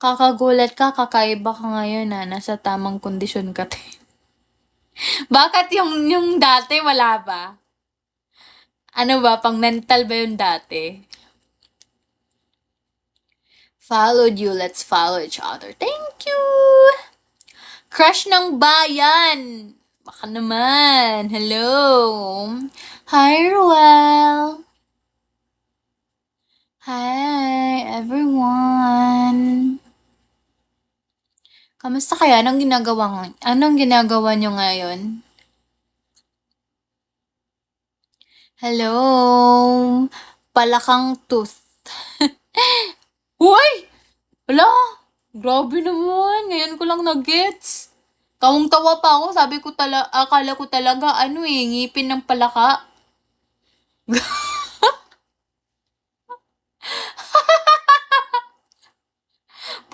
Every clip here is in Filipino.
Kakagulat ka, kakaiba ka ngayon nasa tamang kondisyon ka. Bakit yung dati wala ba? Ano ba, pang mental ba yung dati? Followed you, let's follow each other. Thank you! Crush ng bayan! Baka naman. Hello! Hi, Ruel! Hi, everyone! Kamusta kayo? Anong ginagawa nyo ngayon? Hello! Palakang tooth. Uy! Wala! Grabe naman. Ngayon ko lang na-gets. Tawang-tawa pa ako. Akala ko talaga, ngipin ng palaka.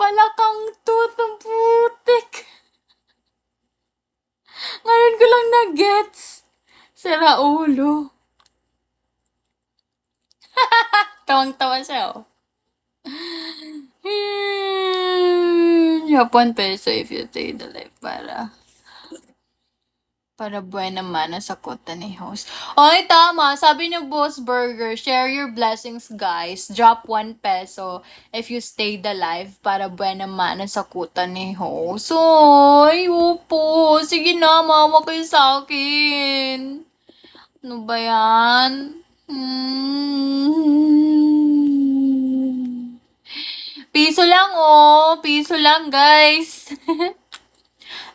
Palakang tooth ang putik. Ngayon ko lang na-gets. Sira ulo. Tawang-tawa siya, oh. Japan peso if you stay the life para buena mana sa kota ni host. Oy, tama. Sabi ni Boss Burger, share your blessings, guys. Drop 1 peso if you stay the life para buena mana sa kota ni host. Oy, upo. Sige na, mawa kayo sa akin. Ano ba yan? Piso lang, oh. Piso lang, guys.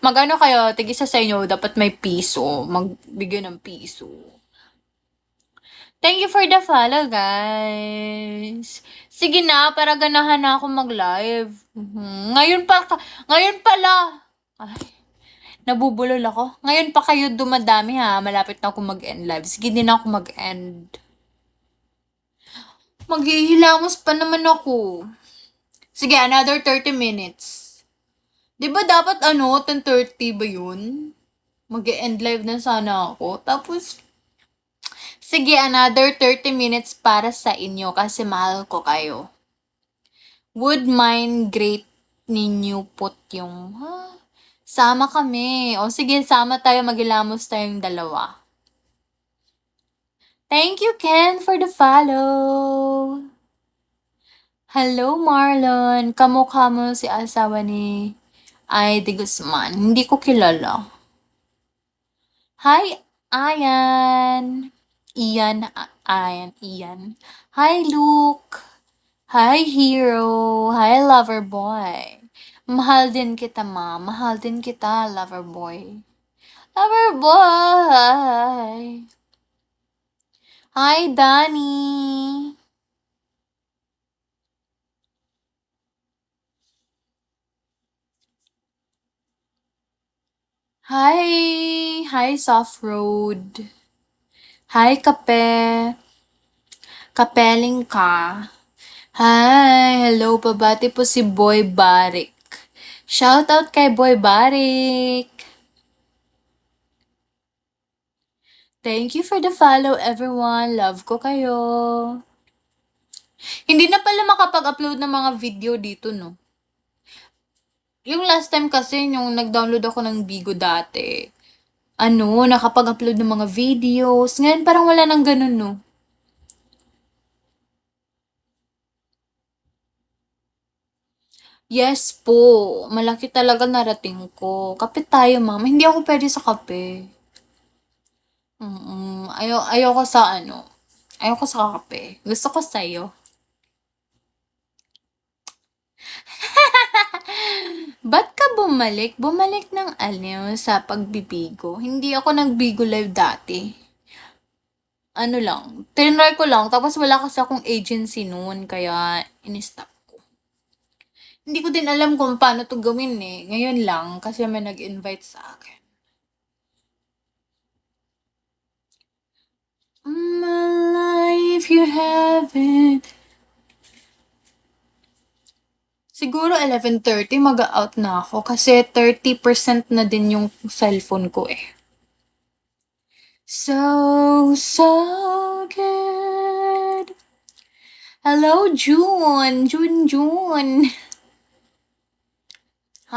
Magano kayo, tig-isa sa inyo, dapat may piso. Magbigay ng piso. Thank you for the follow, guys. Sige na, para ganahan na ako mag-live. Ngayon pala. Ay, nabubulol ako. Ngayon pa kayo dumadami, ha. Malapit na ako mag-end live. Sige din ako mag-end. Maghihilamos pa naman ako. Sige, another 30 minutes. Di ba dapat 10:30 ba yun? Mag-end live na sana ako. Tapos, sige, another 30 minutes para sa inyo kasi mahal ko kayo. Would mind great ninyo put yung, sama kami. O sige, sama tayo, magilamos tayong dalawa. Thank you, Ken, for the follow. Hello, Marlon. Kamukha mo si asawa ni Ay, de Guzman. Hindi ko kilala. Hi, Ian. Ian. Hi, Luke. Hi, Hero. Hi, Lover Boy. Mahal din kita, ma. Mahal din kita, Lover Boy. Lover Boy. Hi, Danny. Hi, Soft Road. Hi, Kape. Kapeling ka. Hi, hello, pabati po si Boy Barik. Shout out kay Boy Barik. Thank you for the follow, everyone. Love ko kayo. Hindi na pala makapag-upload ng mga video dito, no? Yung last time kasi, yung nag-download ako ng Bigo dati, nakapag-upload ng mga videos. Ngayon, parang wala nang ganun, no? Yes po. Malaki talaga narating ko. Kape tayo, mama. Hindi ako pwede sa kape. Ayoko sa ayoko sa kape. Gusto ko sa'yo. Ba't ka bumalik? Bumalik ng sa pagbibigo. Hindi ako nagbigo live dati. Tinry ko lang, tapos wala kasi akong agency noon, kaya in-stop ko. Hindi ko din alam kung paano to gawin eh. Ngayon lang, kasi may nag-invite sa akin. My life you have it. Siguro 11:30 mag-out na ako kasi 30% na din yung cellphone ko eh. So good. Hello, June. June.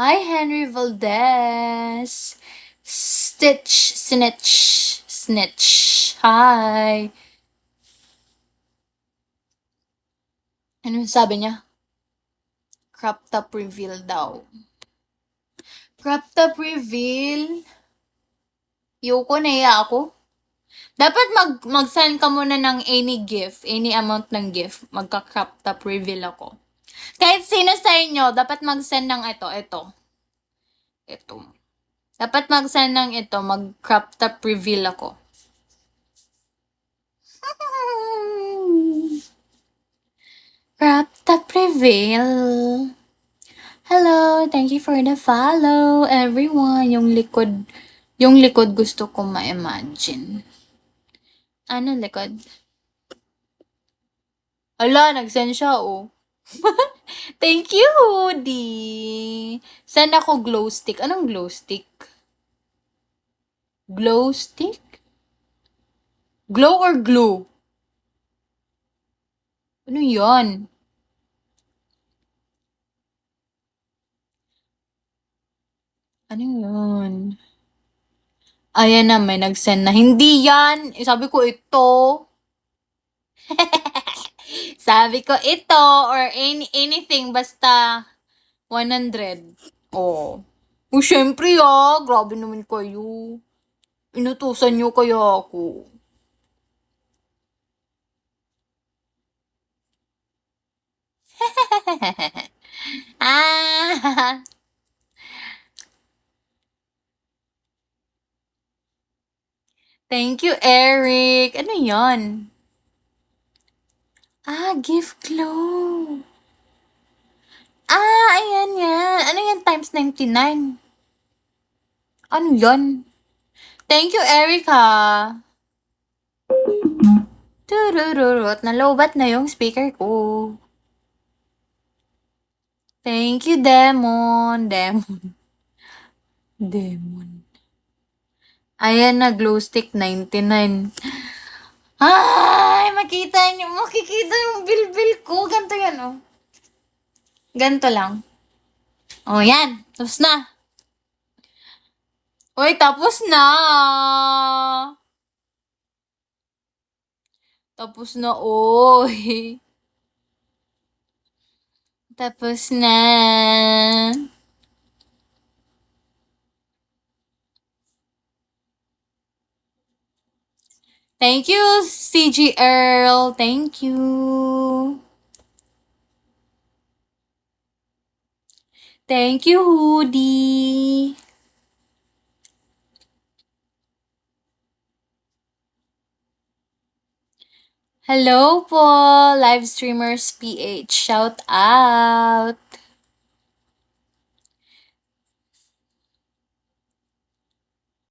Hi, Henry Valdez. Stitch, snitch, snitch. Hi. Ano sabi niya? Crop top reveal daw. Crop top reveal? Yoko, naiya ako. Dapat mag-send ka muna ng any gift, any amount ng gift. Magka-crop top reveal ako. Kahit sino sa inyo, dapat mag-send ng ito. Ito. Dapat mag-send ng ito, mag-crop top reveal ako. Crop top reveal. Hello, thank you for the follow, everyone. Yung likod gusto ko ma-imagine. Ano likod? Ala, nag-send siya, oh. Thank you, Hoodie. Send ako glow stick. Anong glow stick? Glow stick? Glow or glue? Ano yon? Ano yun? Ayan na, may nag-send na. Hindi yan. Sabi ko ito. Sabi ko ito or anything basta 100. Oh. Oh, syempre grabe naman kayo. Inutusan niyo kaya ako. Ah! Thank you, Eric. Ano yon? Ah, gift glow. Ah, ayan yan. Ano yan times 99? Ano yon? Thank you, Erica. Turururut. Nalobat na yung speaker ko. Thank you, Demon. Demon. Ayan na, glow stick 99. Ay, makikita yung bilbil ko. Ganto yan, oh. Ganto lang. Oh, yan. Tapos na. Uy, tapos na. Tapos na, oy. Tapos na. Thank you, CG Earl. Thank you. Thank you, Hoodie. Hello po, live streamers PH. Shout out.